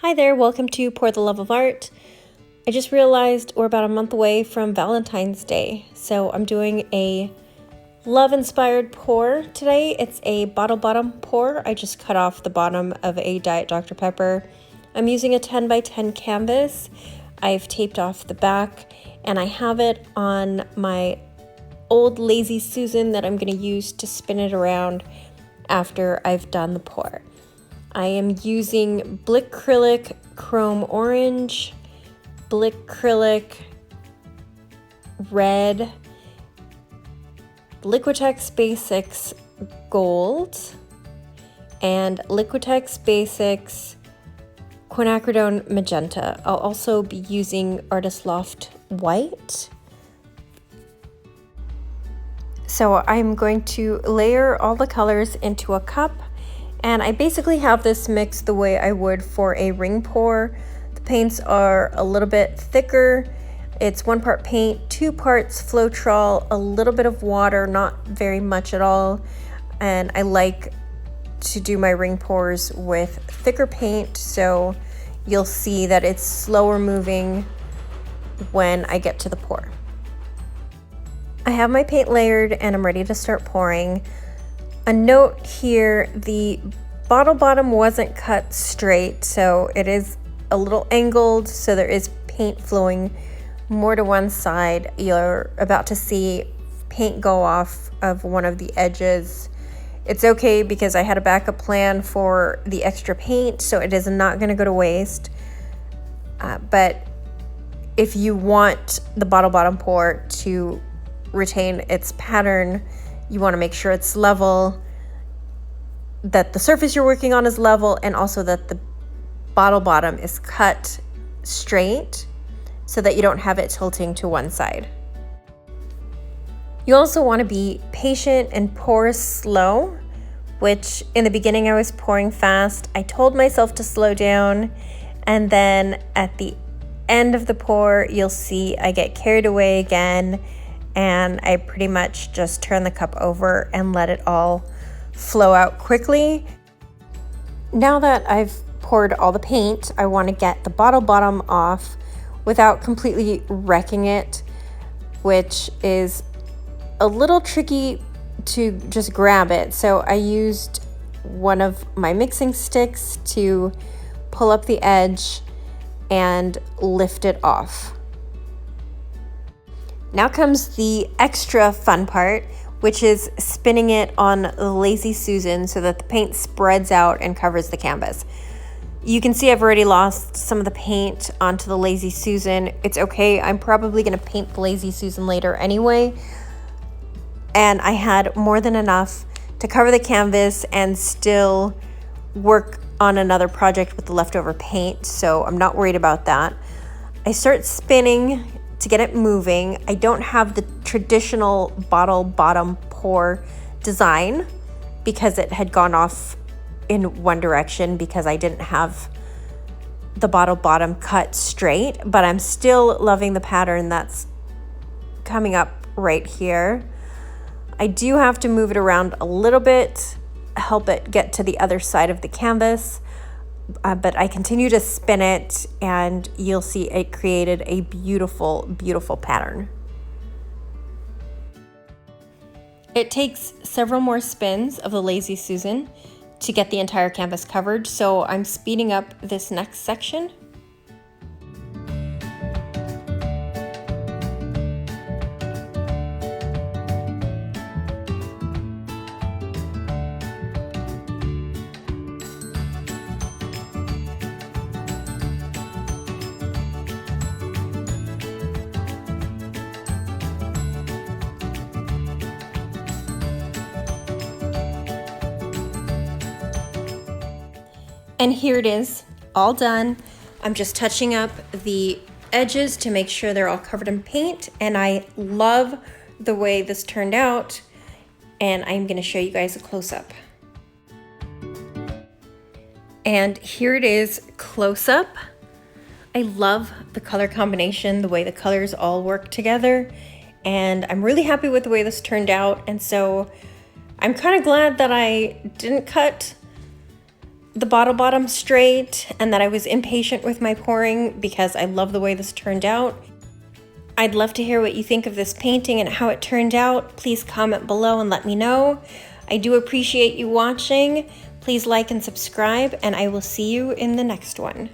Hi there, welcome to Pour the Love of Art. I just realized we're about a month away from Valentine's Day, so I'm doing a love-inspired pour today. It's a bottle bottom pour. I just cut off the bottom of a Diet Dr. Pepper. I'm using a 10 by 10 canvas. I've taped off the back, and I have it on my old Lazy Susan that I'm going to use to spin it around after I've done the pour. I am using Acrylic Chrome Orange, Acrylic Red, Liquitex Basics Gold, and Liquitex Basics Quinacridone Magenta. I'll also be using Artist Loft White. So I'm going to layer all the colors into a cup. And I basically have this mixed the way I would for a ring pour. The paints are a little bit thicker. It's 1 part paint, 2 parts Floetrol, a little bit of water, not very much at all. And I like to do my ring pours with thicker paint, so you'll see that it's slower moving when I get to the pour. I have my paint layered and I'm ready to start pouring. A note here, the bottle bottom wasn't cut straight, so it is a little angled, so there is paint flowing more to one side. You're about to see paint go off of one of the edges. It's okay because I had a backup plan for the extra paint, so it is not going to go to waste. But if you want the bottle bottom pour to retain its pattern, you want to make sure it's level, that the surface you're working on is level, and also that the bottle bottom is cut straight so that you don't have it tilting to one side. You also want to be patient and pour slow, which in the beginning I was pouring fast. I told myself to slow down, and then at the end of the pour, you'll see I get carried away again, and I pretty much just turn the cup over and let it all flow out quickly. Now that I've poured all the paint, I want to get the bottle bottom off without completely wrecking it, which is a little tricky to just grab it. So I used one of my mixing sticks to pull up the edge and lift it off. Now comes the extra fun part, which is spinning it on the Lazy Susan so that the paint spreads out and covers the canvas. You can see I've already lost some of the paint onto the Lazy Susan. It's okay, I'm probably gonna paint the Lazy Susan later anyway. And I had more than enough to cover the canvas and still work on another project with the leftover paint, so I'm not worried about that. I start spinning to get it moving. I don't have the traditional bottle bottom pour design because it had gone off in one direction because I didn't have the bottle bottom cut straight, but I'm still loving the pattern that's coming up right here. I do have to move it around a little bit, help it get to the other side of the canvas. But I continue to spin it, and you'll see it created a beautiful, beautiful pattern. It takes several more spins of the Lazy Susan to get the entire canvas covered, so I'm speeding up this next section. And here it is, all done. I'm just touching up the edges to make sure they're all covered in paint, and I love the way this turned out, and I'm gonna show you guys a close-up. And here it is close-up. I love the color combination, the way the colors all work together, and I'm really happy with the way this turned out. And so I'm kind of glad that I didn't cut the bottom straight and that I was impatient with my pouring because I love the way this turned out. I'd love to hear what you think of this painting and how it turned out. Please comment below and let me know. I do appreciate you watching. Please like and subscribe, and I will see you in the next one.